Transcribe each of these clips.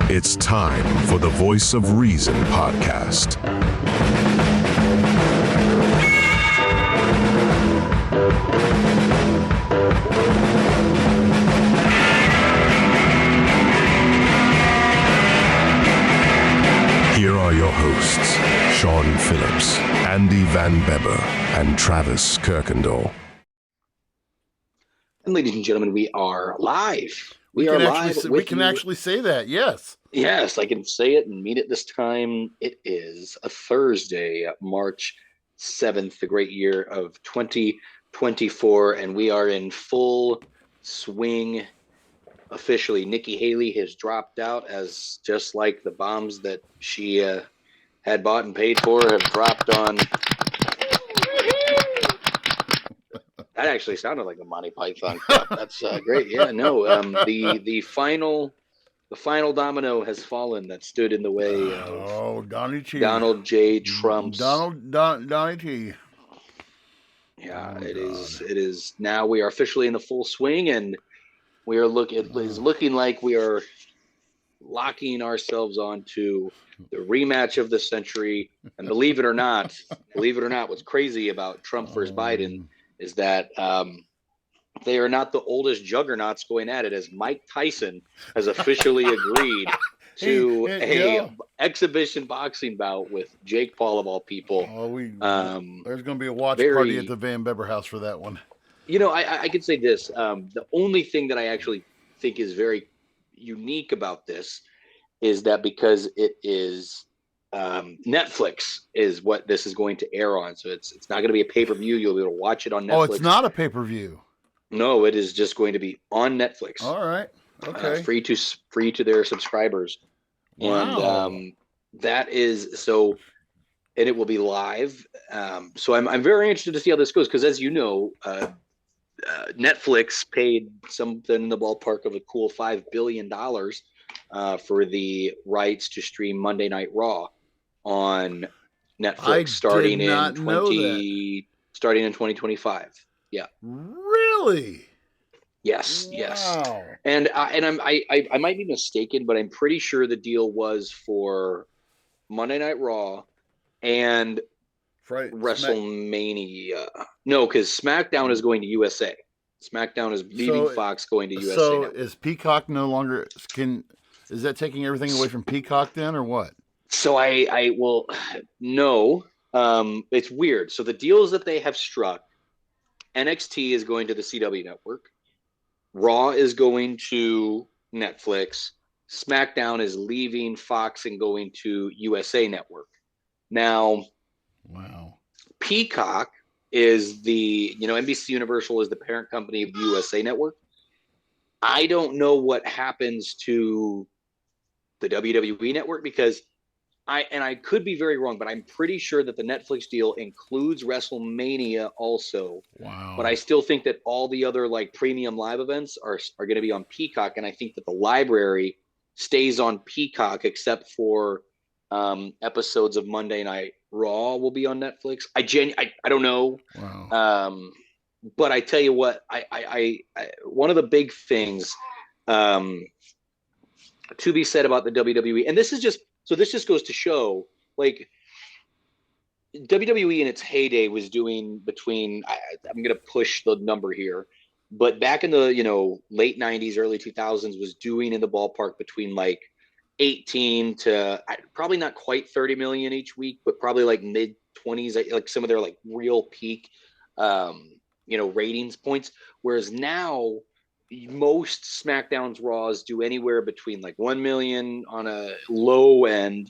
It's time for the Voice of Reason podcast. Here are your hosts, Sean Phillips, Andy Van Beber, and Travis Kirkendall. And ladies and gentlemen, we are live. We can actually say that, yes. Yes, I can say it and mean it this time. It is a Thursday, March 7th, the great year of 2024, and we are in full swing. Officially, Nikki Haley has dropped out, as just like the bombs that she had bought and paid for have dropped on. That actually sounded like a Monty Python clip. That's great. Yeah, no. The final domino has fallen that stood in the way of Donald J. Trump's. Donnie T. Yeah, it is. Now we are officially in the full swing, and we are is looking like we are locking ourselves onto the rematch of the century. And believe it or not, what's crazy about Trump versus Biden is that they are not the oldest juggernauts going at it, as Mike Tyson has officially agreed to exhibition boxing bout with Jake Paul, of all people. There's going to be a watch party at the Van Beber house for that one. You know, I could say this. The only thing that I actually think is very unique about this is that because it is Netflix is what this is going to air on. So it's not going to be a pay-per-view. You'll be able to watch it on Netflix. Oh, it's not a pay-per-view. No, it is just going to be on Netflix. All right. Okay. Free to their subscribers. Wow. And that is so, and it will be live. So I'm very interested to see how this goes, because as you know, Netflix paid something in the ballpark of a cool $5 billion for the rights to stream Monday Night Raw on Netflix starting in 2025. Yeah. Really? Yes. Wow. Yes. And I might be mistaken, but I'm pretty sure the deal was for Monday Night Raw and WrestleMania. No, because SmackDown is going to USA. SmackDown is leaving Fox, going to USA. So now. Is Peacock no longer is that taking everything away from Peacock then, or what? So I will no. It's weird. So the deals that they have struck, NXT is going to the CW network, Raw is going to Netflix, SmackDown is leaving Fox and going to USA Network. Now, wow. Peacock is NBC Universal is the parent company of the USA Network. I don't know what happens to the WWE Network, because I could be very wrong, but I'm pretty sure that the Netflix deal includes WrestleMania also. Wow. But I still think that all the other like premium live events are going to be on Peacock, and I think that the library stays on Peacock except for episodes of Monday Night Raw will be on Netflix. I don't know. Wow. But I tell you what, I one of the big things to be said about the WWE, and this just goes to show, like, WWE in its heyday was doing between, I'm going to push the number here, but back in the late 90s, early 2000s was doing in the ballpark between like 18 to probably not quite 30 million each week, but probably like mid 20s, like some of their like real peak ratings points. Whereas now most SmackDown's Raws do anywhere between like 1 million on a low end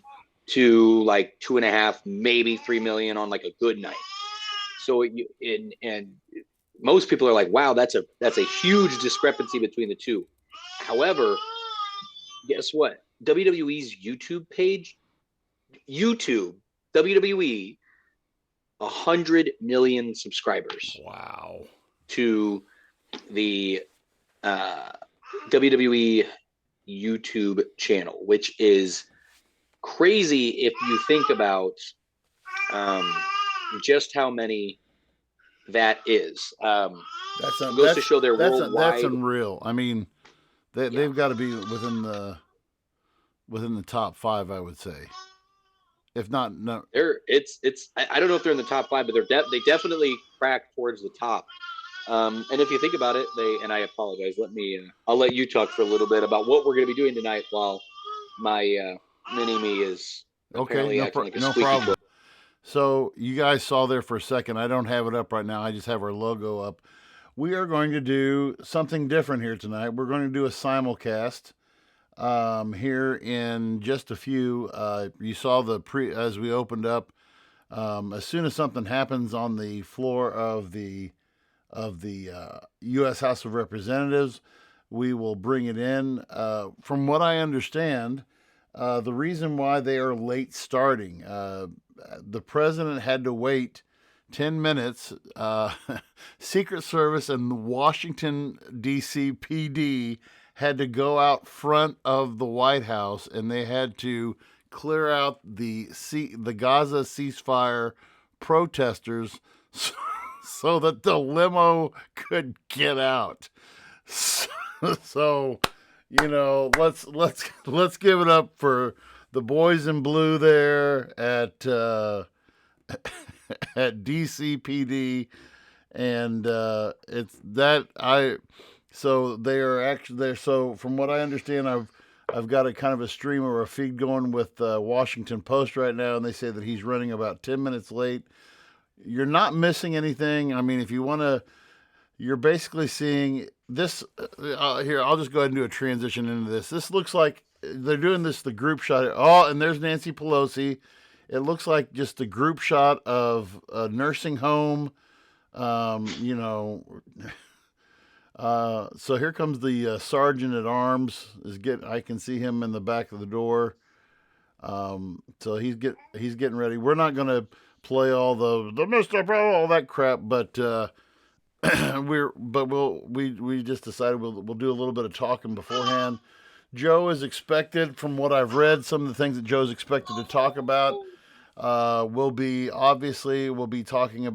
to like 2.5, maybe 3 million on like a good night. So and most people are like, wow, that's a huge discrepancy between the two. However, guess what? WWE's YouTube page, WWE, 100 million subscribers. Wow. To the WWE YouTube channel, which is crazy if you think about just how many that is. Goes to show they're worldwide. That's unreal. I mean, they've got to be within the within the top 5, I would say. If not, no. I don't know if they're in the top 5, but they definitely crack towards the top. And if you think about it, and I apologize. I'll let you talk for a little bit about what we're going to be doing tonight while my mini me is Okay, apparently acting like a no squeaky problem. toilet. So you guys saw there for a second. I don't have it up right now. I just have our logo up. We are going to do something different here tonight. We're going to do a simulcast here in just a few. You saw as we opened up. As soon as something happens on the floor of the U.S. House of Representatives, we will bring it in. From what I understand, the reason why they are late starting, the president had to wait 10 minutes. Secret Service and the Washington, D.C. PD had to go out front of the White House, and they had to clear out the Gaza ceasefire protesters so that the limo could get out. So let's give it up for the boys in blue there at at DCPD, and it's that I. So they are actually there. So from what I understand, I've got a kind of a stream or a feed going with Washington Post right now, and they say that he's running about 10 minutes late. You're not missing anything. I mean, if you want to, you're basically seeing this. Here, I'll just go ahead and do a transition into this. This looks like they're doing the group shot. Oh, and there's Nancy Pelosi. It looks like just a group shot of a nursing home. You know. So here comes the sergeant at arms. I can see him in the back of the door. So he's getting ready. We're not gonna play all the Mr. Pro, all that crap, but we just decided we'll do a little bit of talking beforehand. Joe is expected, from what I've read, some of the things that Joe's expected to talk about. We'll be talking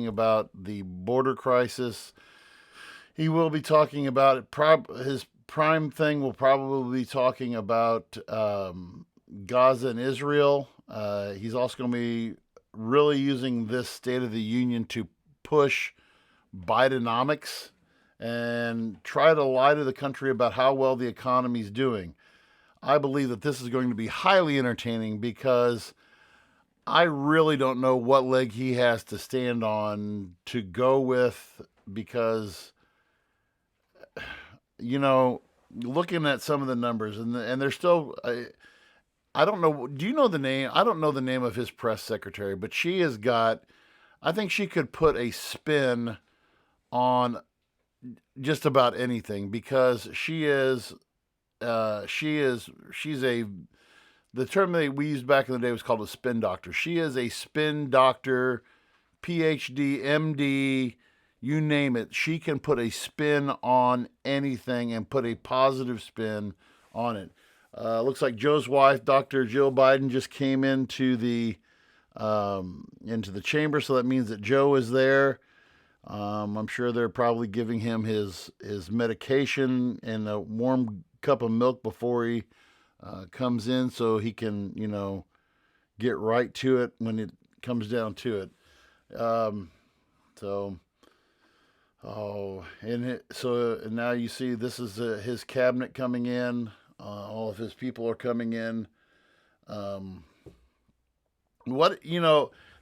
about the border crisis. He will be talking about it. His prime thing will probably be talking about Gaza and Israel. He's also going to be really using this State of the Union to push Bidenomics and try to lie to the country about how well the economy is doing. I believe that this is going to be highly entertaining because I really don't know what leg he has to stand on to go with, because, looking at some of the numbers, and they're still, I don't know, do you know the name? I don't know the name of his press secretary, but she has got, I think she could put a spin on just about anything, because she's the term that we used back in the day was called a spin doctor. She is a spin doctor, PhD, MD, you name it. She can put a spin on anything and put a positive spin on it. Looks like Joe's wife, Dr. Jill Biden, just came into the chamber, so that means that Joe is there. I'm sure they're probably giving him his medication and a warm cup of milk before he comes in, so he can, get right to it when it comes down to it. And now you see this is his cabinet coming in. All of his people are coming in.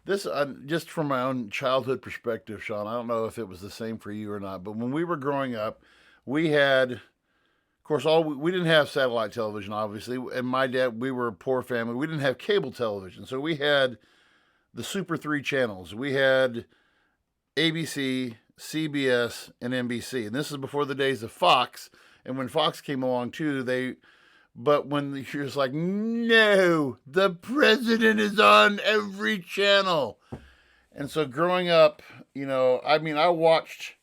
This just from my own childhood perspective, Sean. I don't know if it was the same for you or not, but when we were growing up, we had, of course, we didn't have satellite television, obviously, and my dad, we were a poor family. We didn't have cable television, so we had the Super 3 channels. We had ABC, CBS, and NBC, and this is before the days of Fox. And when Fox came along too, but when she was like, no, the president is on every channel. And so growing up, I watched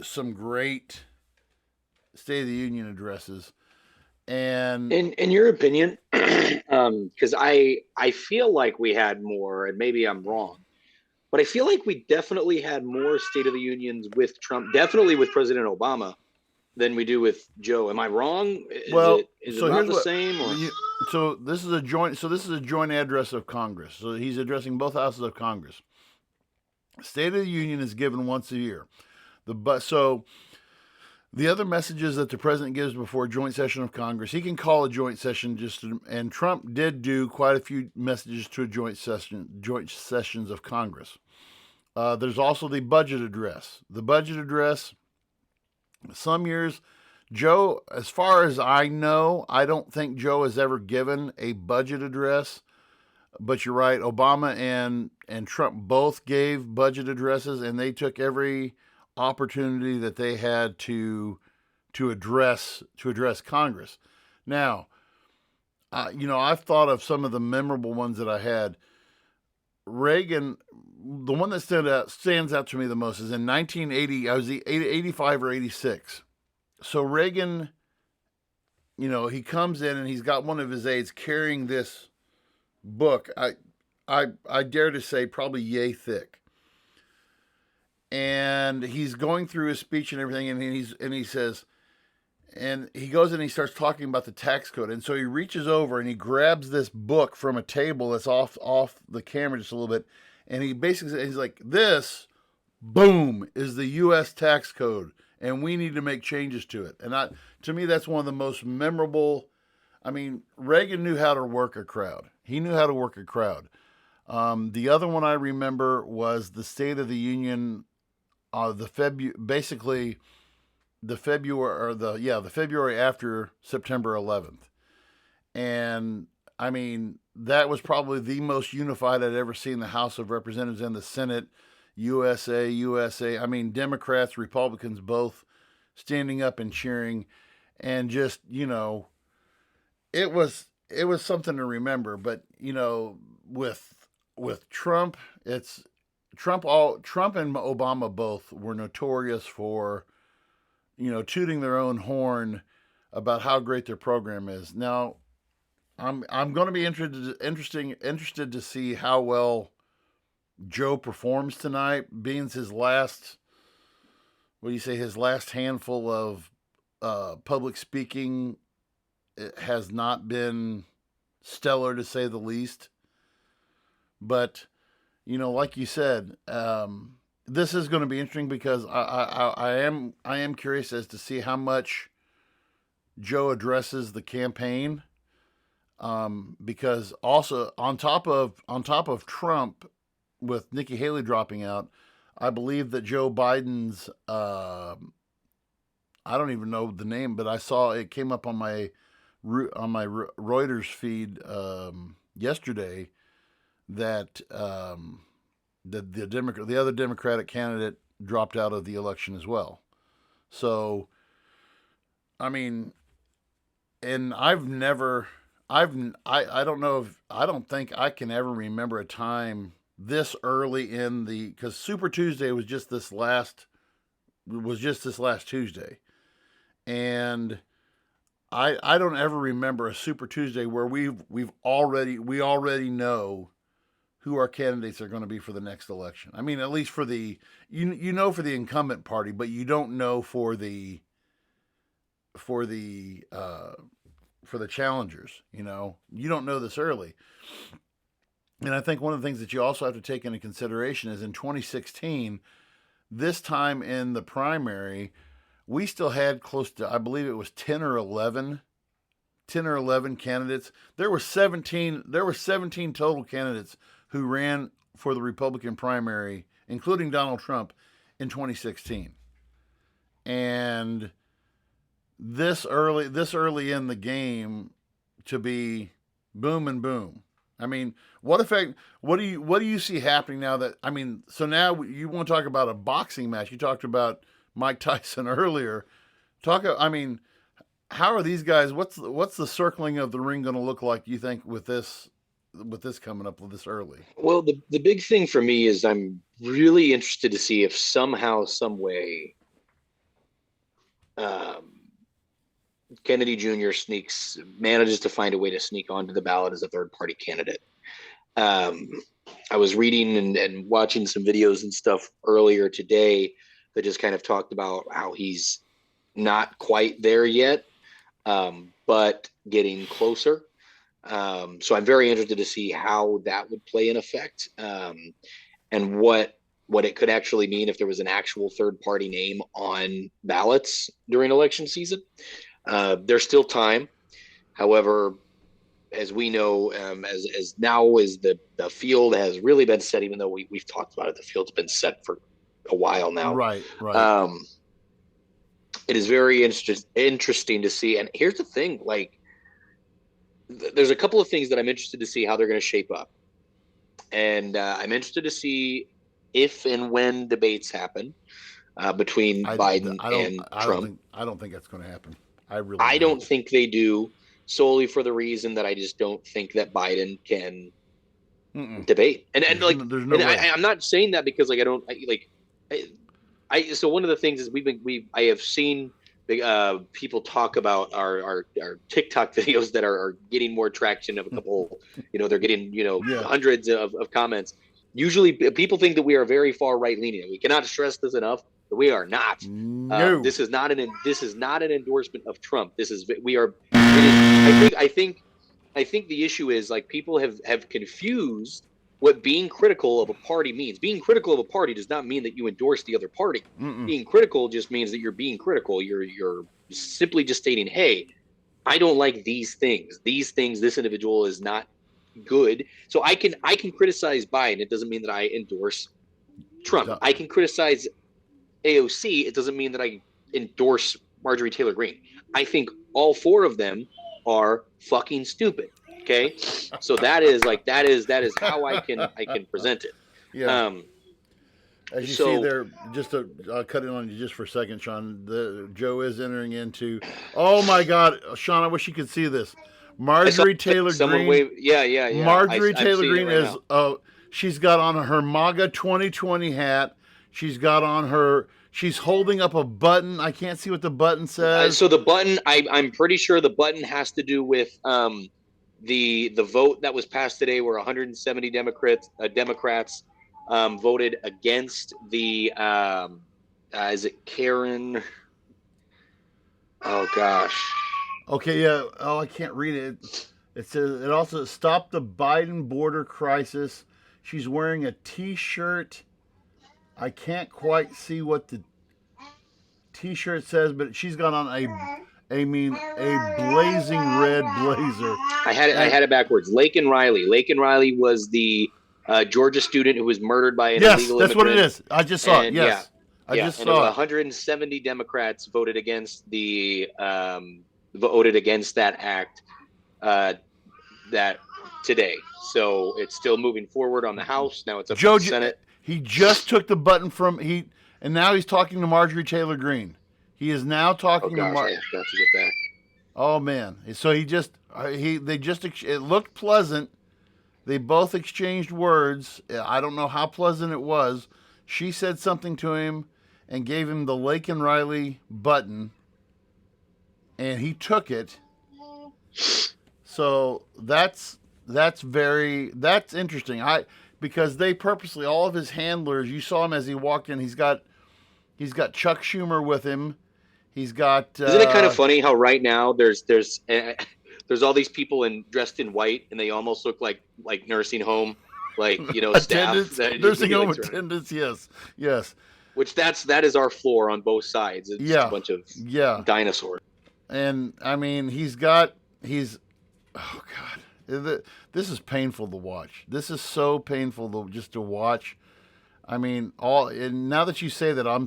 some great State of the Union addresses. And in your opinion, because I feel like we had more, and maybe I'm wrong, but I feel like we definitely had more State of the Unions with Trump, definitely with President Obama, than we do with Joe. Am I wrong? Well, Is it so about here's the what. same? Or So this is a joint. So this is a joint address of Congress. So he's addressing both houses of Congress. State of the Union is given once a year. So the other messages that the president gives before a joint session of Congress, he can call a joint session and Trump did do quite a few messages to a joint sessions of Congress. There's also the budget address. The budget address, some years, Joe, as far as I know, I don't think Joe has ever given a budget address. But you're right, Obama and Trump both gave budget addresses, and they took every opportunity that they had to address Congress. Now, I've thought of some of the memorable ones that I had. Reagan, the one that stands out to me the most is in 1980. I was 85 or 86. So Reagan, he comes in and he's got one of his aides carrying this book. I dare to say probably yay thick. And he's going through his speech and everything, and he says, and he goes and he starts talking about the tax code. And so he reaches over and he grabs this book from a table that's off the camera just a little bit, and he basically he's like, "This, boom, is the U.S. tax code, and we need to make changes to it." And to me, that's one of the most memorable. I mean, Reagan knew how to work a crowd. He knew how to work a crowd. The other one I remember was the State of the Union, the February after September 11th, and I mean that was probably the most unified I'd ever seen the House of Representatives and the Senate. USA. I mean, Democrats, Republicans, both standing up and cheering, and just it was something to remember. But with Trump, it's Trump and Obama both were notorious for tooting their own horn about how great their program is. Now, I'm going to be interested to see how well Joe performs tonight, being his last his last handful of public speaking. It has not been stellar, to say the least. But like you said, this is going to be interesting because I am curious as to see how much Joe addresses the campaign. Because also on top of Trump, with Nikki Haley dropping out, I believe that Joe Biden's I don't even know the name, but I saw it came up on my Reuters feed yesterday that the other Democratic candidate dropped out of the election as well. So, I mean, and I don't know if I don't think I can ever remember a time this early because Super Tuesday was just this last Tuesday, and I don't ever remember a Super Tuesday where we already know who our candidates are going to be for the next election. I mean, at least for the for the incumbent party, but you don't know for the challengers. You don't know this early. And I think one of the things that you also have to take into consideration is in 2016, this time in the primary, we still had close to, I believe it was 10 or 11 candidates. There were 17 total candidates who ran for the Republican primary, including Donald Trump, in 2016. And this early in the game to be boom and boom. I mean, what do you see happening now that, I mean, so now you want to talk about a boxing match. You talked about Mike Tyson earlier. I mean, how are these guys, what's the circling of the ring going to look like, you think, with this coming up this early? Well, the big thing for me is I'm really interested to see if somehow, some way, Kennedy Jr. manages to find a way to sneak onto the ballot as a third party candidate. I was reading and watching some videos and stuff earlier today that just kind of talked about how he's not quite there yet, but getting closer. So I'm very interested to see how that would play in effect, and what it could actually mean if there was an actual third party name on ballots during election season. There's still time. However, as we know, as now as the field has really been set, even though we've talked about it, the field's been set for a while now. Right. It is very interesting to see. And here's the thing, like, there's a couple of things that I'm interested to see how they're going to shape up. And I'm interested to see if and when debates happen between Biden and Trump. I don't think that's going to happen. I don't think they do, solely for the reason that I just don't think that Biden can debate. And like, there's no way. I'm not saying that because like so one of the things is I have seen people talk about our TikTok videos that are getting more traction of a couple, they're getting, hundreds of comments. Usually people think that we are very far right leaning. We cannot stress this enough, that we are not. No. This is not an endorsement of Trump. I think the issue is, like, people have confused what being critical of a party means. Being critical of a party does not mean that you endorse the other party. Being critical just means that you're being critical. You're simply just stating, hey, I don't like these things. This individual is not good. So I can criticize Biden. It doesn't mean that I endorse Trump. I can criticize AOC. It doesn't mean that I endorse Marjorie Taylor Greene. I think all four of them are fucking stupid. Okay, so that is how I can present it. Yeah. As you see there, just to cut in on you just for a second, Sean. Joe is entering into. Oh my God, Sean! I wish you could see this. Marjorie Taylor Greene. Yeah. Marjorie Taylor Greene is. She's got on her MAGA 2020 hat. She's got on her. She's holding up a button. I can't see what the button says. So the button, I'm pretty sure the button has to do with the vote that was passed today, where 170 Democrats voted against the is it Karen? Oh gosh. Okay, yeah. Oh, I can't read it. It says it also stopped the Biden border crisis. She's wearing a T-shirt. I can't quite see what the T-shirt says, but she's got on a blazing red blazer. I had it backwards. Laken Riley was the Georgia student who was murdered by an illegal immigrant. Yes, that's what it is. I just saw it. Yes, I just saw it. 170 Democrats voted against that act that today. So it's still moving forward on the House. Now it's up to the Senate. He just took the button and now he's talking to Marjorie Taylor Greene. He is now talking to Marjorie. I forgot to get back. Oh man! So it looked pleasant. They both exchanged words. I don't know how pleasant it was. She said something to him and gave him the Laken Riley button, and he took it. So that's interesting. Because they purposely, all of his handlers, you saw him as he walked in. He's got Chuck Schumer with him. He's got. Isn't it kind of funny how right now there's all these people dressed in white, and they almost look like nursing home, staff. Nursing home attendants. Yes. Which that is our floor on both sides. It's just a bunch of dinosaurs. And I mean, oh God. This is painful to watch. This is so painful just to watch. I mean, and now that you say that, I'm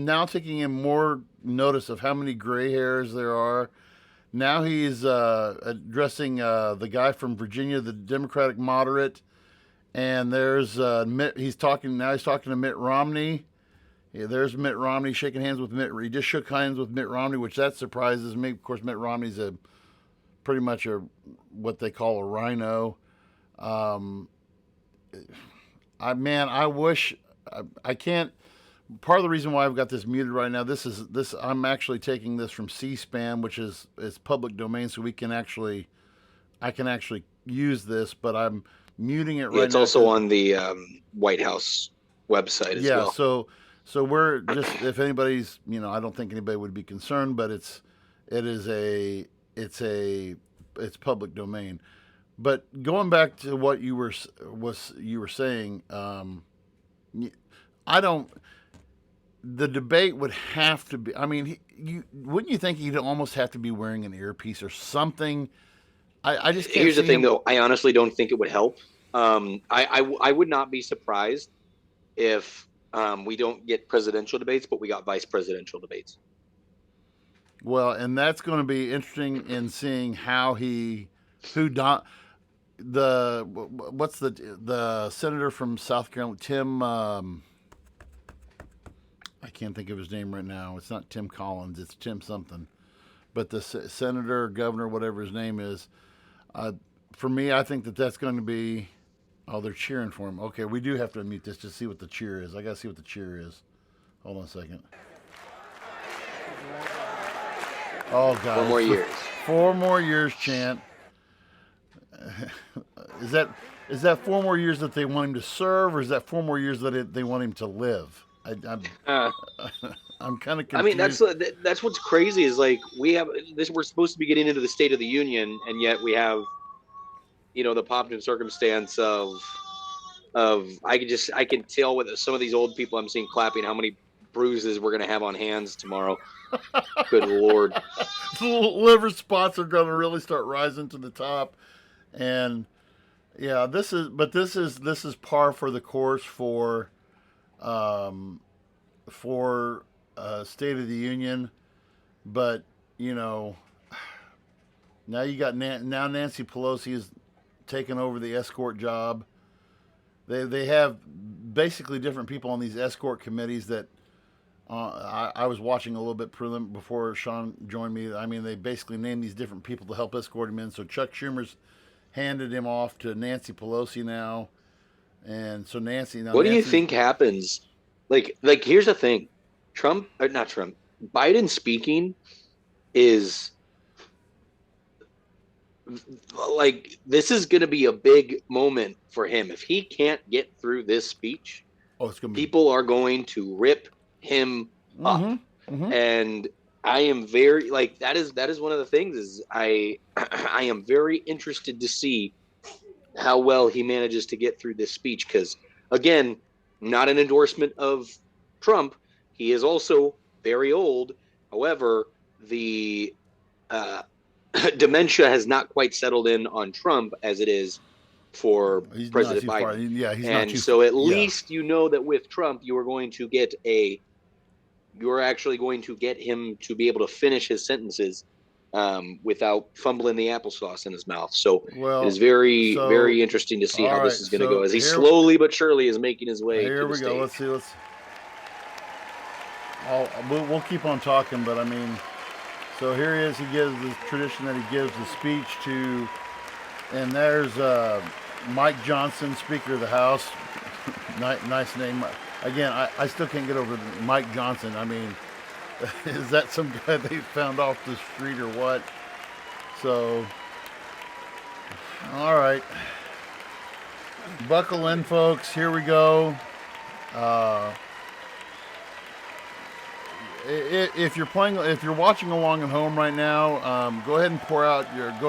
now taking in more notice of how many gray hairs there are. Now he's addressing the guy from Virginia, the Democratic moderate, and there's he's talking to Mitt Romney. Yeah, there's Mitt Romney shaking hands with Mitt. He just shook hands with Mitt Romney, which that surprises me. Of course, Mitt Romney's pretty much what they call a rhino. I wish I can't. Part of the reason why I've got this muted right now, I'm actually taking this from C-SPAN, which is public domain, so I can actually use this, but I'm muting it right now. It's also on the White House website as well. Yeah, So we're just, if anybody's, I don't think anybody would be concerned, but it's public domain. But going back to what you were saying, I don't. The debate would have to be. I mean, wouldn't you think he'd almost have to be wearing an earpiece or something? I just can't. Here's the see thing, him. though. I honestly don't think it would help. I would not be surprised if we don't get presidential debates, but we got vice presidential debates. Well, and that's going to be interesting in seeing how what's the senator from South Carolina, Tim. I can't think of his name right now. It's not Tim Collins. It's Tim something. But the senator, governor, whatever his name is, for me, I think that's going to be. Oh, they're cheering for him. Okay, we do have to unmute this to see what the cheer is. I got to see what the cheer is. Hold on a second. Oh, God. 4 more years. 4 more years, chant. Is that 4 more years that they want him to serve, or is that 4 more years that they want him to live? I'm kind of confused. I mean, that's what's crazy is like we have this. We're supposed to be getting into the State of the Union, and yet we have, the pomp and circumstance of I can tell with some of these old people I'm seeing clapping how many bruises we're gonna have on hands tomorrow. Good Lord. The liver spots are gonna really start rising to the top, and yeah, this is par for the course for State of the Union, but now you got now Nancy Pelosi is taking over the escort job. They have basically different people on these escort committees that I was watching a little bit prelim before Sean joined me. I mean, they basically named these different people to help escort him in. So Chuck Schumer's handed him off to Nancy Pelosi now, and so Nancy. Now what do you think happens? Like here's the thing, Biden speaking is like this is going to be a big moment for him if he can't get through this speech. People are going to rip him up, and I am very that is one of the things is I am very interested to see how well he manages to get through this speech because again, not an endorsement of Trump. He is also very old. However, the dementia has not quite settled in on Trump as it is for President Biden. At least that with Trump, you are actually going to get him to be able to finish his sentences without fumbling the applesauce in his mouth. So it is very interesting to see how this is going to go as he slowly but surely is making his way. Here we go. Let's see. We'll keep on talking, but I mean, so here he is. He gives the tradition that he gives the speech to, and there's Mike Johnson, Speaker of the House. Nice name. Again, I still can't get over Mike Johnson. I mean, is that some guy they found off the street or what? So, all right. Buckle in, folks. Here we go. If you're watching along at home right now, go ahead and go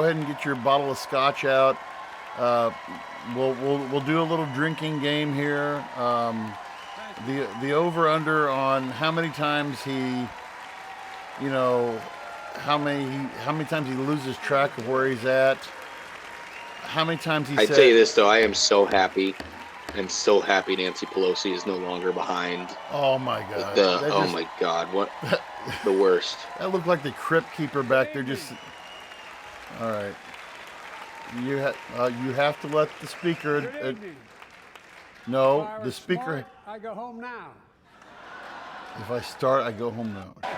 ahead and get your bottle of scotch out. We'll do a little drinking game here. The over under on how many times how many times he loses track of where he's at. How many times he? I tell you this though, I am so happy. I'm so happy Nancy Pelosi is no longer behind. Oh my God! My God! What the worst? That looked like the crypt keeper back there. Just all right. You have to let the speaker. No, the speaker. I go home now. If I start, I go home now. Okay.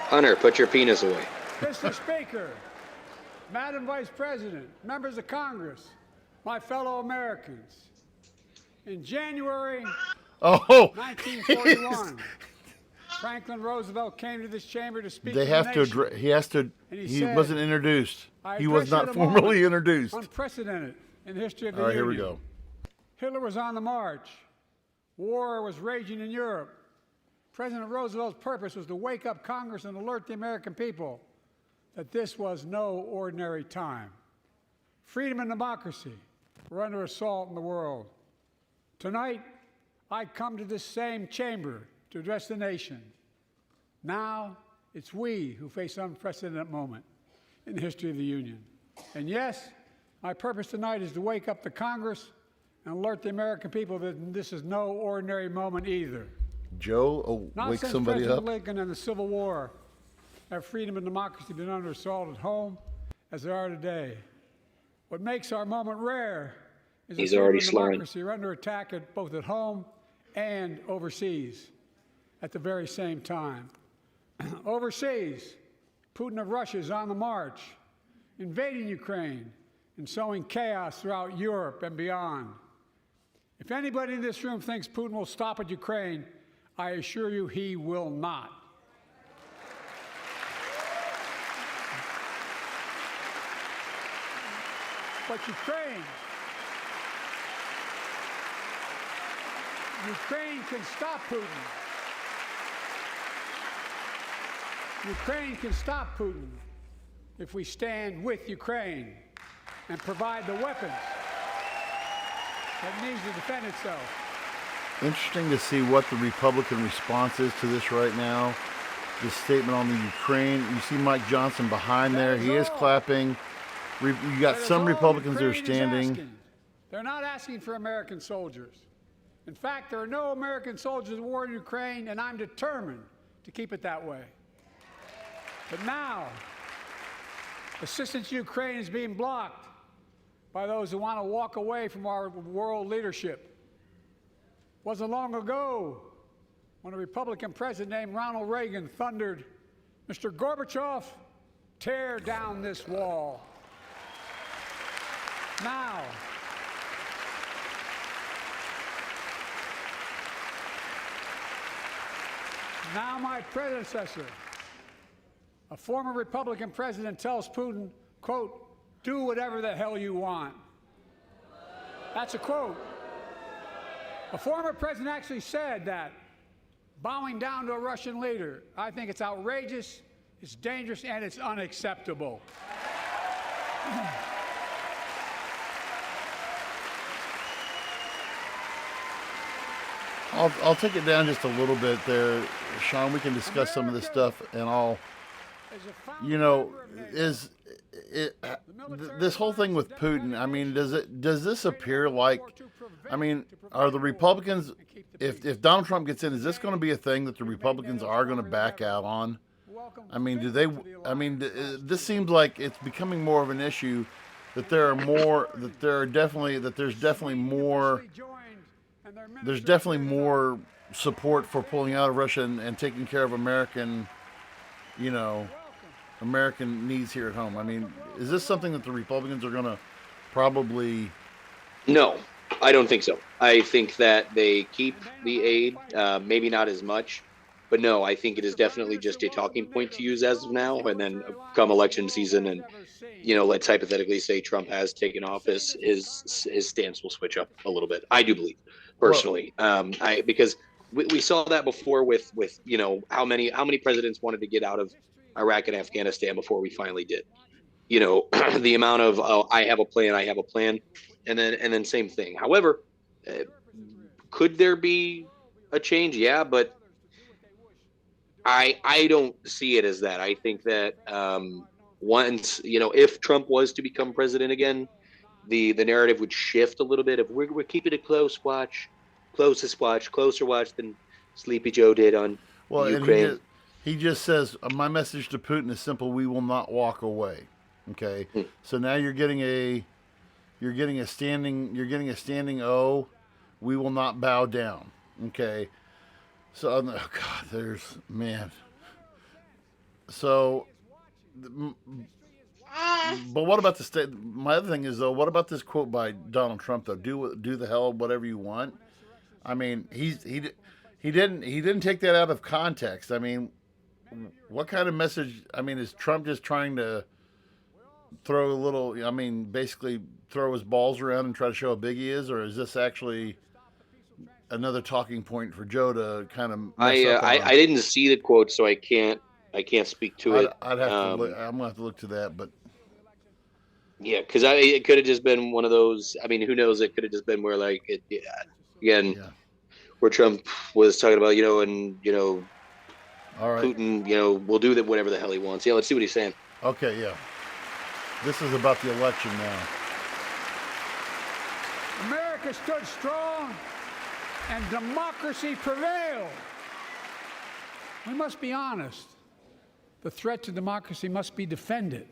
Hunter, put your penis away. Mr. Speaker, Madam Vice President, members of Congress, my fellow Americans. In January 1941, Franklin Roosevelt came to this chamber to speak. He wasn't introduced. He was not formally introduced. Unprecedented in the history of the Union. Union. All right, here we go. Hitler was on the march. War was raging in Europe. President Roosevelt's purpose was to wake up Congress and alert the American people that this was no ordinary time. Freedom and democracy were under assault in the world. Tonight, I come to this same chamber to address the nation. Now, it's we who face an unprecedented moment in the history of the Union. And yes, my purpose tonight is to wake up the Congress and alert the American people that this is no ordinary moment either. Joe, Not wake since somebody President up. Lincoln and the Civil War have freedom and democracy been under assault at home as they are today. What makes our moment rare is that He's freedom already and slurring. democracy are under attack both at home and overseas at the very same time. Overseas, Putin of Russia is on the march, invading Ukraine and sowing chaos throughout Europe and beyond. If anybody in this room thinks Putin will stop at Ukraine, I assure you he will not. But Ukraine can stop Putin. Ukraine can stop Putin if we stand with Ukraine and provide the weapons that needs to defend itself. Interesting to see what the Republican response is to this right now. This statement on the Ukraine. You see Mike Johnson behind there. He is clapping. You got some Republicans that are standing. They're not asking for American soldiers. In fact, there are no American soldiers at war in Ukraine, and I'm determined to keep it that way. But now, assistance to Ukraine is being blocked by those who want to walk away from our world leadership. It wasn't long ago when a Republican president named Ronald Reagan thundered, "Mr. Gorbachev, tear down this wall." Now my predecessor, a former Republican president, tells Putin, quote, "Do whatever the hell you want." That's a quote. A former president actually said that, bowing down to a Russian leader. I think it's outrageous, it's dangerous, and it's unacceptable. I'll take it down just a little bit there, Sean. We can discuss some of this stuff, and this whole thing with Putin. I mean, does this appear like, I mean, are the Republicans, if Donald Trump gets in, is this going to be a thing that the Republicans are going to back out on? I mean, this seems like it's becoming more of an issue that there's definitely more support for pulling out of Russia and taking care of American needs here at home. I mean, is this something that the Republicans are going to probably... No, I don't think so. I think that they keep the aid, maybe not as much, but no, I think it is definitely just a talking point to use as of now, and then come election season and, let's hypothetically say Trump has taken office, his stance will switch up a little bit. I do believe, personally, because we saw that before with how many presidents wanted to get out of Iraq and Afghanistan before we finally did. The amount of I have a plan, and then same thing. However, could there be a change? Yeah, but I don't see it as that. I think that once if Trump was to become president again, the narrative would shift a little bit. If we're keeping a closer watch than Sleepy Joe did on Ukraine. And he just says, my message to Putin is simple: we will not walk away. Okay, so now you're getting a standing O. We will not bow down. Okay, so oh God, there's man. So, but what about the state? My other thing is though, what about this quote by Donald Trump though? Do the hell whatever you want. I mean, he didn't take that out of context. I mean, what kind of message? I mean, is Trump just trying to throw a little? I mean, basically throw his balls around and try to show how big he is, or is this actually another talking point for Joe to kind of I mess up on. I didn't see the quote, so I can't speak to it. I'd have to look. I'm gonna have to look to that, but yeah, because it could have just been one of those. I mean, who knows? It could have just been where like it. Yeah, again, yeah. where Trump was talking about, and All right. Putin, will do that whatever the hell he wants. Yeah, let's see what he's saying. Okay, yeah. This is about the election now. America stood strong and democracy prevailed. We must be honest. The threat to democracy must be defended.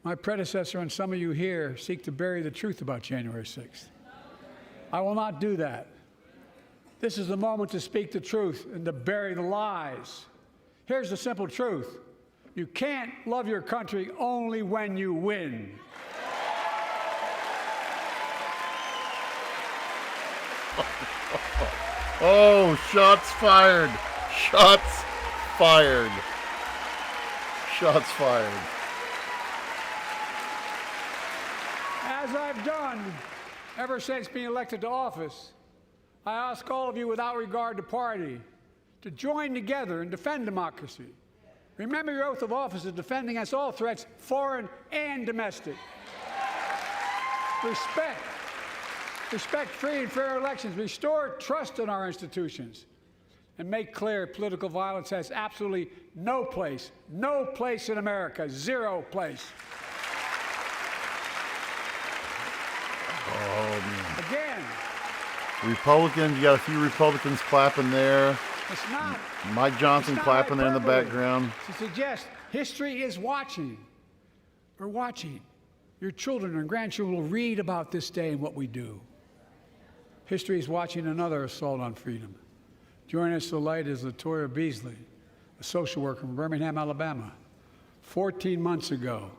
My predecessor and some of you here seek to bury the truth about January 6th. I will not do that. This is the moment to speak the truth and to bury the lies. Here's the simple truth. You can't love your country only when you win. Oh, shots fired. Shots fired. Shots fired. As I've done ever since being elected to office, I ask all of you without regard to party to join together and defend democracy. Remember your oath of office of defending against all threats, foreign and domestic. Respect free and fair elections, restore trust in our institutions, and make clear political violence has absolutely no place in America, zero place. Oh, man. Again, Republicans, you got a few Republicans clapping there. it's not Mike Johnson clapping there in the hyperbole background. to suggest history is watching. We're watching. Your children and grandchildren will read about this day and what we do. History is watching another assault on freedom. Joining us tonight is Latoya Beasley, a social worker from Birmingham, Alabama. 14 months ago,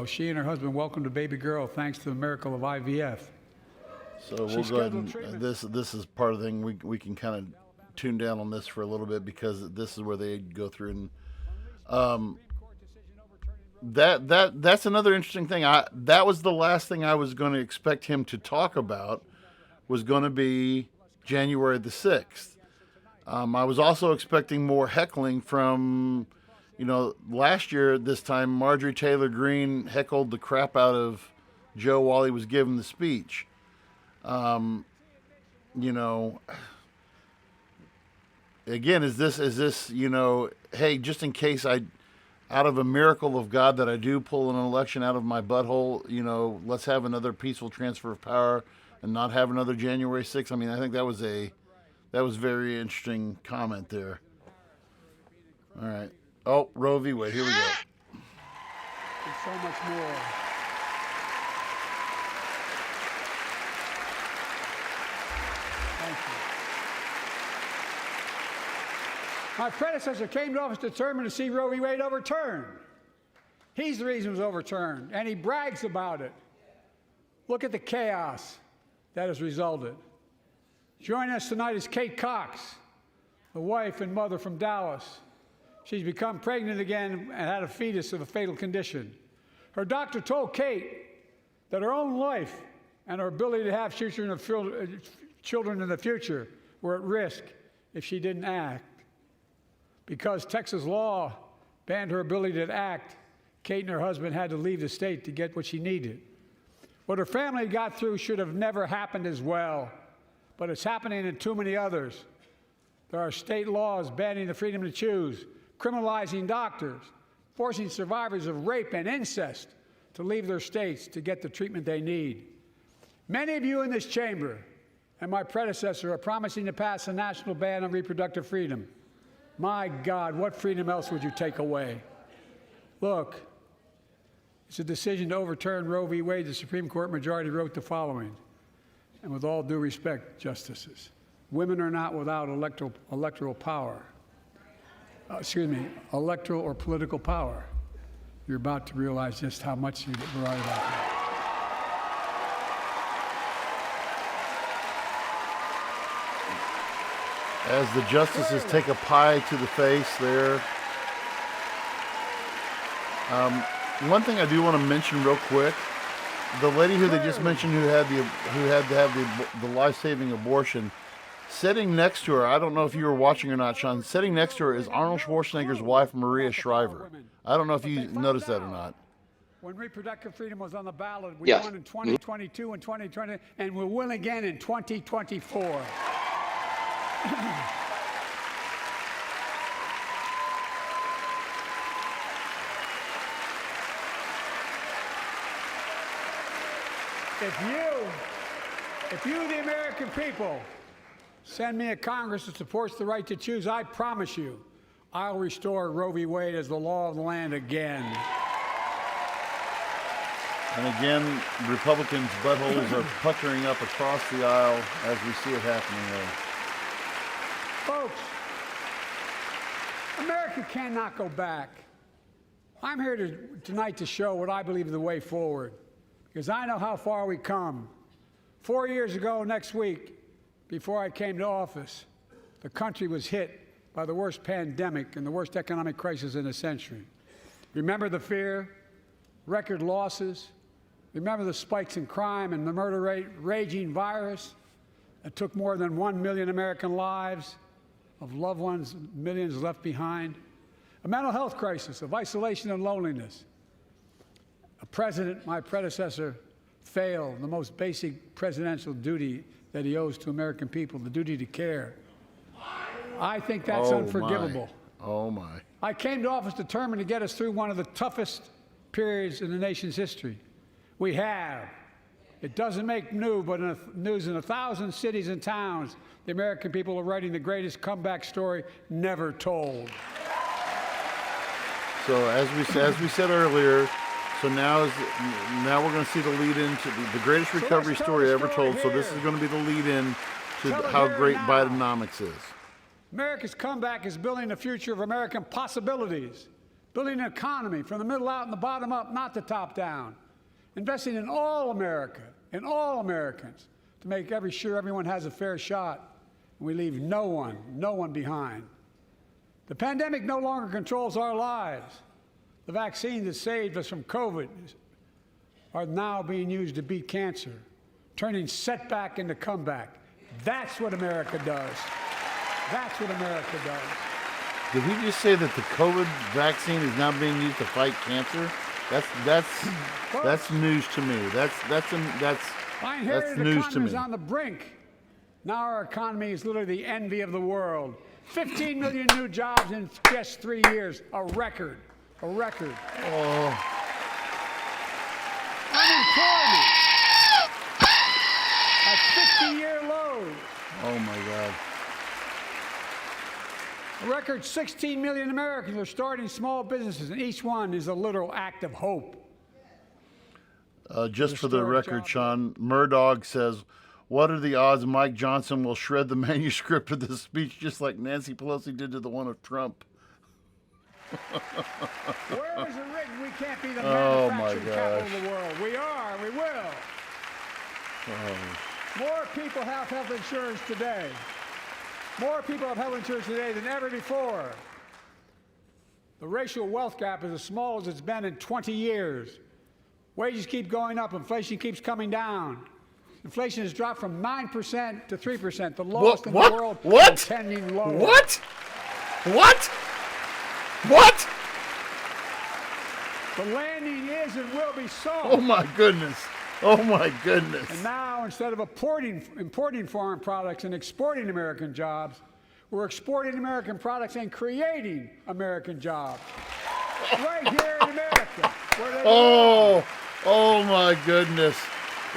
she and her husband welcomed a baby girl thanks to the miracle of IVF. So we'll go ahead and this is part of the thing we can kind of tune down on this for a little bit because this is where they go through and that's another interesting thing. That was the last thing I was going to expect him to talk about was going to be January the 6th. I was also expecting more heckling from, last year at this time, Marjorie Taylor Greene heckled the crap out of Joe while he was giving the speech. Again, is this, hey, just in case out of a miracle of God that I do pull an election out of my butthole, let's have another peaceful transfer of power and not have another January 6th. I mean, I think that was very interesting comment there. All right. Oh, Roe v. Wade. Here we go. There's so much more. Thank you. My predecessor came to office determined to see Roe v. Wade overturned. He's the reason it was overturned, and he brags about it. Look at the chaos that has resulted. Joining us tonight is Kate Cox, the wife and mother from Dallas. She's become pregnant again and had a fetus of a fatal condition. Her doctor told Kate that her own life and her ability to have children in the future were at risk if she didn't act. Because Texas law banned her ability to act, Kate and her husband had to leave the state to get what she needed. What her family got through should have never happened as well, but it's happening in too many others. There are state laws banning the freedom to choose, criminalizing doctors, forcing survivors of rape and incest to leave their states to get the treatment they need. Many of you in this chamber and my predecessor are promising to pass a national ban on reproductive freedom. My God, what freedom else would you take away? Look, it's a decision to overturn Roe v. Wade. The Supreme Court majority wrote the following, and with all due respect, justices, women are not without electoral power. Electoral or political power. You're about to realize just how much you're right about that. As the justices take a pie to the face there. One thing I do want to mention real quick the lady who they just mentioned who had to have the life-saving abortion, sitting next to her, I don't know if you were watching or not, Sean, sitting next to her is Arnold Schwarzenegger's wife, Maria Shriver. I don't know if you noticed that or not. When reproductive freedom was on the ballot, we Yes. won in 2022 and 2020, and we'll win again in 2024. If you, the American people, send me a Congress that supports the right to choose, I promise you, I'll restore Roe v. Wade as the law of the land again. And again, Republicans' buttholes are puckering up across the aisle as we see it happening there. Folks, America cannot go back. I'm here tonight to show what I believe is the way forward, because I know how far we come. 4 years ago next week, before I came to office, the country was hit by the worst pandemic and the worst economic crisis in a century. Remember the fear, record losses? Remember the spikes in crime and the murder rate, raging virus that took more than 1 million American lives, of loved ones, millions left behind? A mental health crisis of isolation and loneliness. A president, my predecessor, failed the most basic presidential duty that he owes to American people, the duty to care. I think that's unforgivable. Oh, my. I came to office determined to get us through one of the toughest periods in the nation's history. We have. It doesn't make news in 1,000 cities and towns. The American people are writing the greatest comeback story never told. So as we said earlier, so now we're going to see the lead into the greatest recovery story ever told. So this is going to be the lead in to how great Bidenomics is. America's comeback is building the future of American possibilities, building an economy from the middle out and the bottom up, not the top down, investing in all America, in all Americans, to make sure everyone has a fair shot, and we leave no one behind. The pandemic no longer controls our lives. The vaccines that saved us from COVID are now being used to beat cancer, turning setback into comeback. That's what America does. That's what America does. Did he just say that the COVID vaccine is now being used to fight cancer? That's news to me. That's news to me. Is on the brink. Now our economy is literally the envy of the world. 15 million new jobs in just 3 years, a record. A record. Oh. Unemployment at 50-year lows. Oh my God. A record 16 million Americans are starting small businesses, and each one is a literal act of hope. Just for the record, Sean, Murdoch says, what are the odds Mike Johnson will shred the manuscript of this speech just like Nancy Pelosi did to the one of Trump? Where is it written we can't be the manufacturing capital of the world? We are, we will. More people have health insurance today. More people have health insurance today than ever before. The racial wealth gap is as small as it's been in 20 years. Wages keep going up. Inflation keeps coming down. Inflation has dropped from 9% to 3%, the lowest in the world. What? Tending lower. What? What? What? The landing is and will be soft. Oh my goodness. Oh my goodness. And now, instead of importing foreign products and exporting American jobs, we're exporting American products and creating American jobs. Right here in America. Oh my goodness.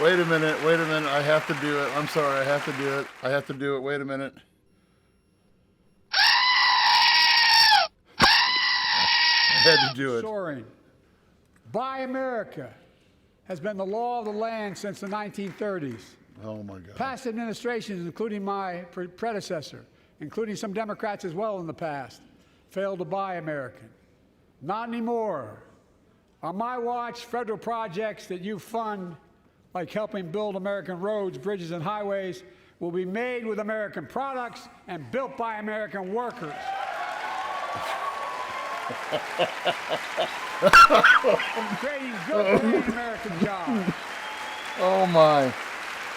Wait a minute. I have to do it. I'm sorry. I have to do it. Wait a minute. I had to do it. Soaring. Buy America has been the law of the land since the 1930s. Oh my God. Past administrations, including my predecessor, including some Democrats as well in the past, failed to buy American. Not anymore. On my watch, federal projects that you fund, like helping build American roads, bridges, and highways, will be made with American products and built by American workers. Creating good paying American jobs. Oh my.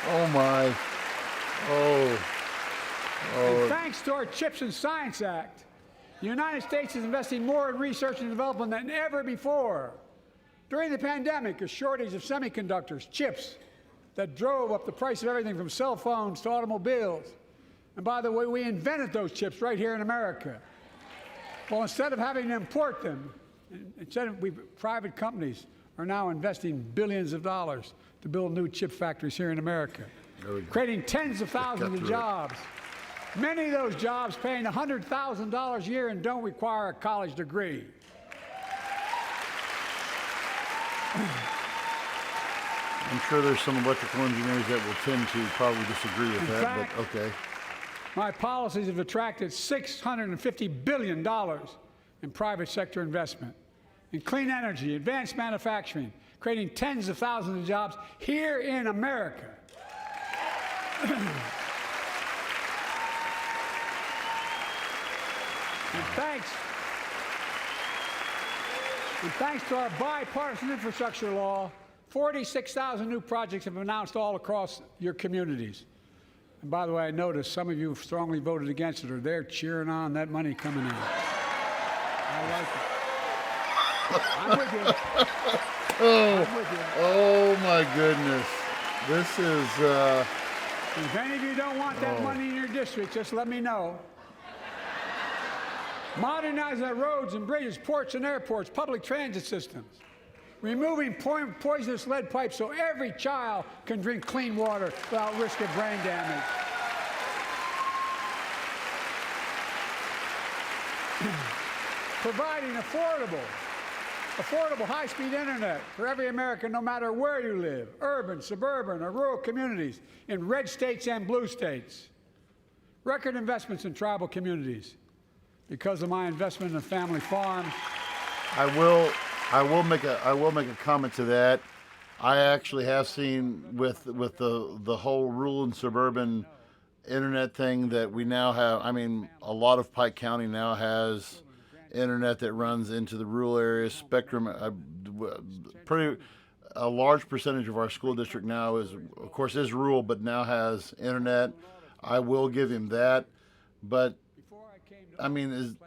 Oh my. Oh. And thanks to our CHIPS and Science Act, the United States is investing more in research and development than ever before. During the pandemic, a shortage of semiconductors, chips, that drove up the price of everything from cell phones to automobiles. And by the way, we invented those chips right here in America. Well, instead of having to import them, private companies are now investing billions of dollars to build new chip factories here in America, creating tens of thousands of jobs. Many of those jobs paying $100,000 a year and don't require a college degree. I'm sure there's some electrical engineers that will tend to probably disagree with that, but okay. My policies have attracted $650 billion in private sector investment in clean energy, advanced manufacturing, creating tens of thousands of jobs here in America. And thanks to our bipartisan infrastructure law, 46,000 new projects have been announced all across your communities. And by the way, I noticed some of you strongly voted against it, or they're cheering on that money coming in. I like it. I'm with you. I'm with you. Oh my goodness. This is If any of you don't want that money in your district, just let me know. Modernizing our roads and bridges, ports and airports, public transit systems. Removing poisonous lead pipes so every child can drink clean water without risk of brain damage. Providing affordable high-speed internet for every American, no matter where you live, urban, suburban, or rural communities, in red states and blue states. Record investments in tribal communities. Because of my investment in family farms. I will make a comment to that. I actually have seen with the whole rural and suburban internet thing that we now have. I mean, a lot of Pike County now has internet that runs into the rural areas. Spectrum, a large percentage of our school district now is rural, but now has internet. I will give him that, but I mean,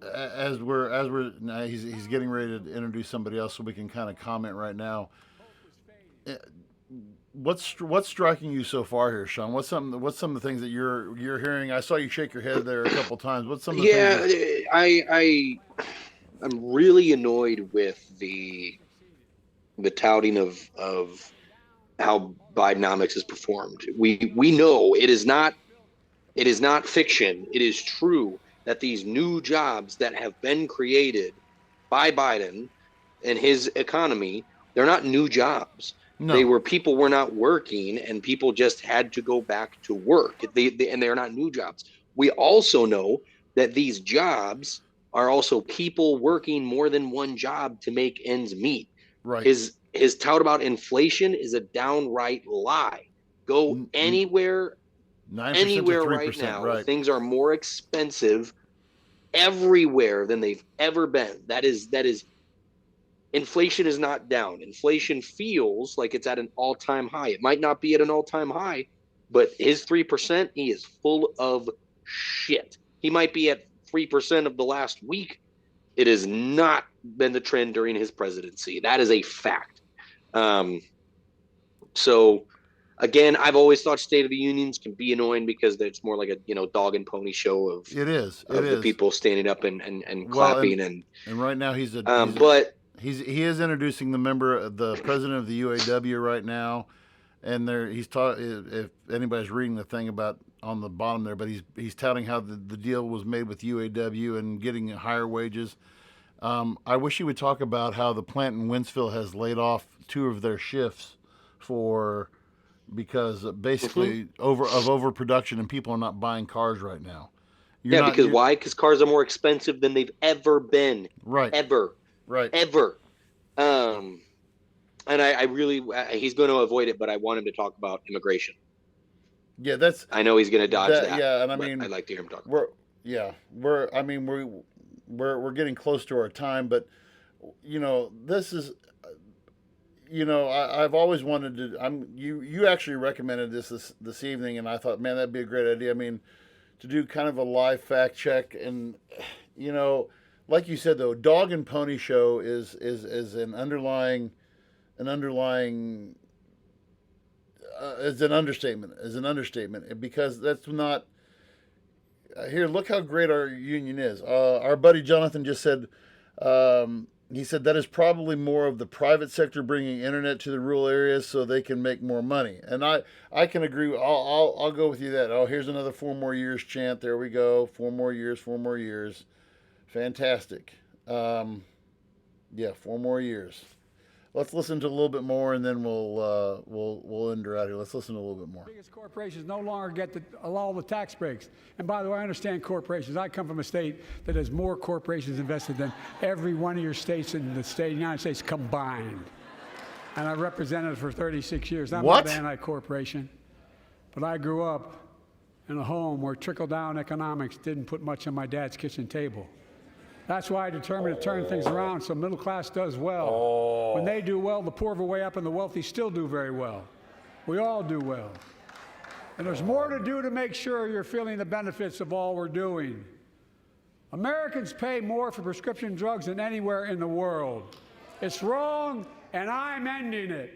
as we're now, he's getting ready to introduce somebody else, so we can kind of comment right now. What's striking you so far here, Sean? What's some of the things that you're hearing? I saw you shake your head there a couple times. What's some of the things? I'm really annoyed with the touting of how Bidenomics has performed. We know it is not fiction. It is true that these new jobs that have been created by Biden and his economy, they're not new jobs. No. People were not working, and people just had to go back to work. And they're not new jobs. We also know that these jobs are also people working more than one job to make ends meet. Right. His tout about inflation is a downright lie. Go anywhere right now. Right. Things are more expensive everywhere than they've ever been. That is inflation is not down. Inflation feels like it's at an all-time high. It might not be at an all-time high, but his 3%, he is full of shit. He might be at 3% of the last week. It has not been the trend during his presidency. That is a fact. So again, I've always thought State of the Unions can be annoying because it's more like a dog and pony show of the people standing up and clapping and right now he is introducing the president of the UAW right now, and he's taught, if anybody's reading the thing about on the bottom there, but he's touting how the deal was made with UAW and getting higher wages. I wish he would talk about how the plant in Wentzville has laid off 2 of their shifts because basically overproduction and people are not buying cars right now. Why? Because cars are more expensive than they've ever been. Right. Ever. Right. Ever. And I really, he's going to avoid it, but I want him to talk about immigration. Yeah, I know he's going to dodge that. Yeah, and I mean, I'd like to hear him talk. We're getting close to our time, but this is, I've always wanted to. You actually recommended this evening, and I thought, man, that'd be a great idea. I mean, to do kind of a live fact check, and like you said though, dog and pony show is an underlying is an understatement because that's not. Here, look how great our union is. Our buddy Jonathan just said. He said that is probably more of the private sector bringing internet to the rural areas so they can make more money. And I can agree. I'll go with you that. Oh, here's another 4 more years chant. There we go. 4 more years. 4 more years. Fantastic. 4 more years. Let's listen to a little bit more, and then we'll end her out here. Let's listen to a little bit more. Biggest corporations no longer get all the tax breaks. And by the way, I understand corporations. I come from a state that has more corporations invested than every one of your states in the United States combined. And I represented it for 36 years. I'm not anti-corporation, but I grew up in a home where trickle-down economics didn't put much on my dad's kitchen table. That's why I determined to turn things around so middle class does well. When they do well, the poor go way up and the wealthy still do very well. We all do well. And there's more to do to make sure you're feeling the benefits of all we're doing. Americans pay more for prescription drugs than anywhere in the world. It's wrong, and I'm ending it.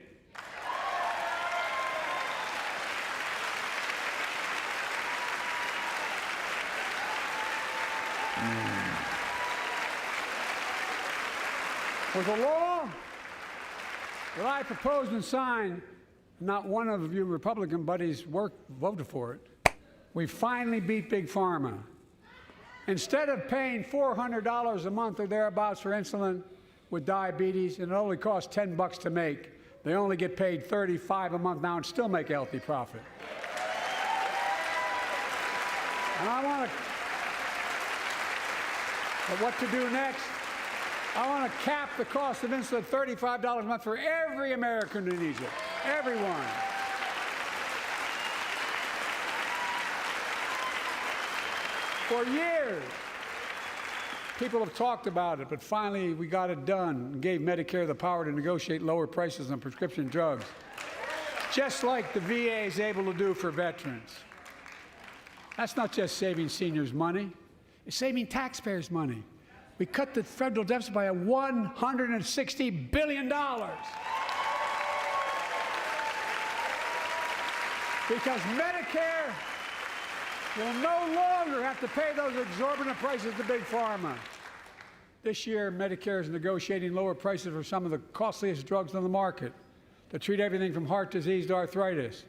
With a law that I proposed and signed, not one of you Republican buddies voted for it. We finally beat Big Pharma. Instead of paying $400 a month or thereabouts for insulin with diabetes, and it only costs $10 to make, they only get paid $35 a month now and still make a healthy profit. And I want to, but what to do next? I want to cap the cost of insulin at $35 a month for every American who needs it. Everyone. For years, people have talked about it, but finally we got it done and gave Medicare the power to negotiate lower prices on prescription drugs, just like the VA is able to do for veterans. That's not just saving seniors money, it's saving taxpayers money. We cut the federal deficit by $160 billion. Because Medicare will no longer have to pay those exorbitant prices to Big Pharma. This year, Medicare is negotiating lower prices for some of the costliest drugs on the market to treat everything from heart disease to arthritis.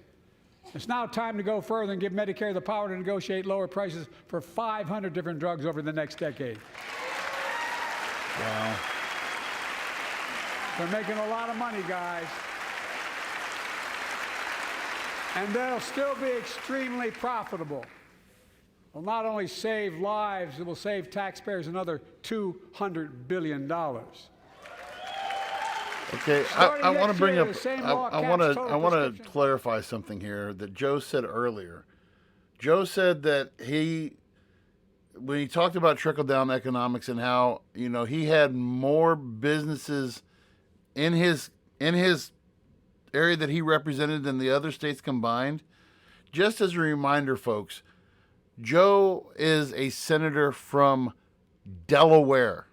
It's now time to go further and give Medicare the power to negotiate lower prices for 500 different drugs over the next decade. Wow. They're making a lot of money, guys. And they'll still be extremely profitable. Will not only save lives, it will save taxpayers another $200 billion. Okay, I want to bring up. I want to clarify something here that Joe said earlier. Joe said that when he talked about trickle-down economics and how, he had more businesses in his area that he represented than the other states combined. Just as a reminder, folks, Joe is a senator from Delaware.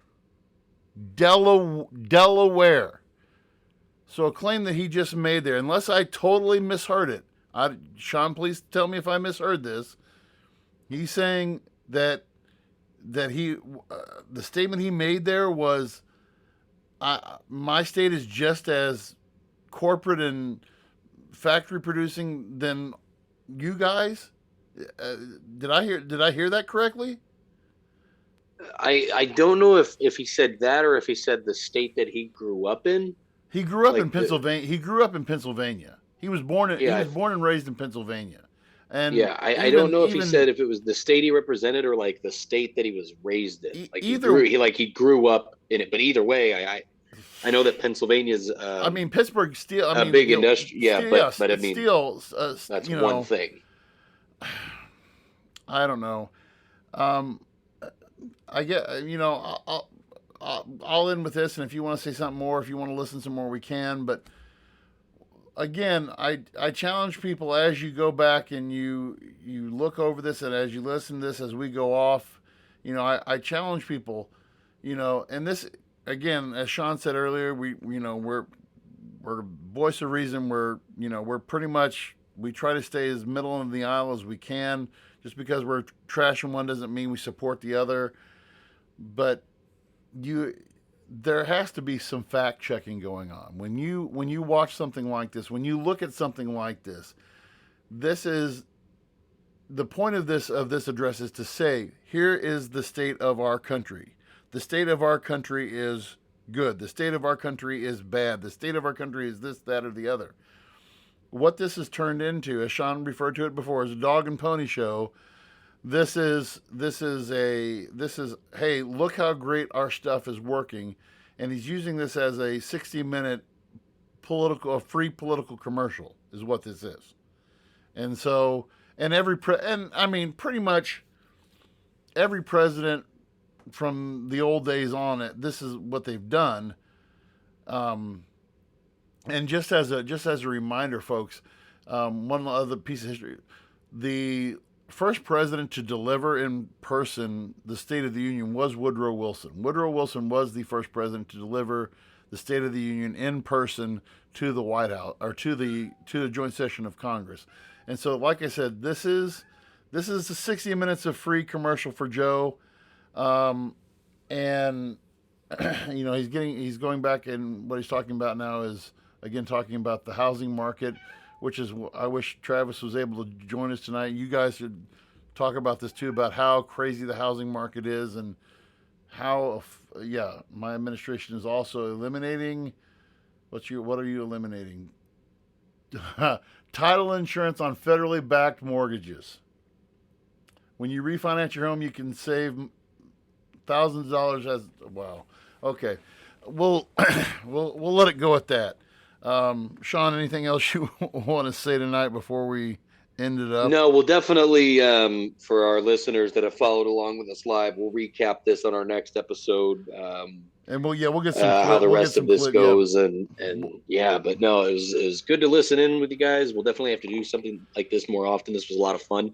Delaware. So a claim that he just made there, unless I totally misheard it, Sean, please tell me if I misheard this. He's saying that the statement he made there was, my state is just as corporate and factory producing than you guys. Did I hear that correctly? I don't know if he said that or if he said the state that he grew up in. He grew up in Pennsylvania. He grew up in Pennsylvania. He was born and raised in Pennsylvania. And I don't know if he said if it was the state he represented or like the state that he was raised in. Like he grew up in it, but either way, I know that Pennsylvania's. Pittsburgh still. A big industry. Yeah, but I mean, still, that's one thing. I don't know. I get. I'll end with this, and if you want to say something more, if you want to listen some more, we can. But again, I challenge people as you go back and you look over this and as you listen to this as we go off, I challenge people, and this again, as Sean said earlier, we're voice of reason. We're pretty much, we try to stay as middle of the aisle as we can. Just because we're trashing one doesn't mean we support the other. But there has to be some fact checking going on when you watch something like this. When you look at something like this, this is the point of this address, is to say, here is the state of our country. The state of our country is good. The state of our country is bad. The state of our country is this, that, or the other. What this has turned into, as Sean referred to it before, is a dog and pony show. This is hey, look how great our stuff is working, and he's using this as a 60-minute free political commercial is what this is. And so, pretty much every president from the old days on, this is what they've done. And just as a reminder, folks, one other piece of history: the first president to deliver in person the State of the Union was Woodrow Wilson. Woodrow Wilson was the first president to deliver the State of the Union in person to the White House, or to the joint session of Congress. And so, like I said, this is the 60 minutes of free commercial for Joe, and he's going back, and what he's talking about now is, again, talking about the housing market, which is, I wish Travis was able to join us tonight. You guys should talk about this too, about how crazy the housing market is, and how, my administration is also eliminating, what are you eliminating? Title insurance on federally backed mortgages. When you refinance your home, you can save thousands of dollars wow. Okay. We'll let it go at that. Sean, anything else you want to say tonight before we end it up? No, we'll definitely, for our listeners that have followed along with us live, we'll recap this on our next episode. And we'll get some how the rest of this goes, and but no, it was good to listen in with you guys. We'll definitely have to do something like this more often. This was a lot of fun.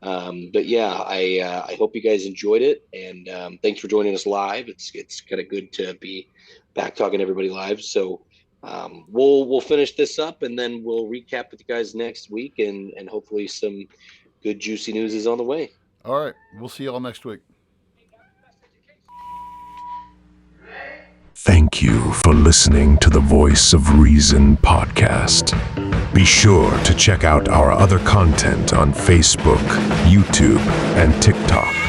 But yeah, I hope you guys enjoyed it, and thanks for joining us live. It's kind of good to be back talking to everybody live. So we'll finish this up, and then we'll recap with you guys next week, and hopefully some good juicy news is on the way. All right, we'll see you all next week. Thank you for listening to the Voice of Reason podcast. Be sure to check out our other content on Facebook, YouTube, and TikTok.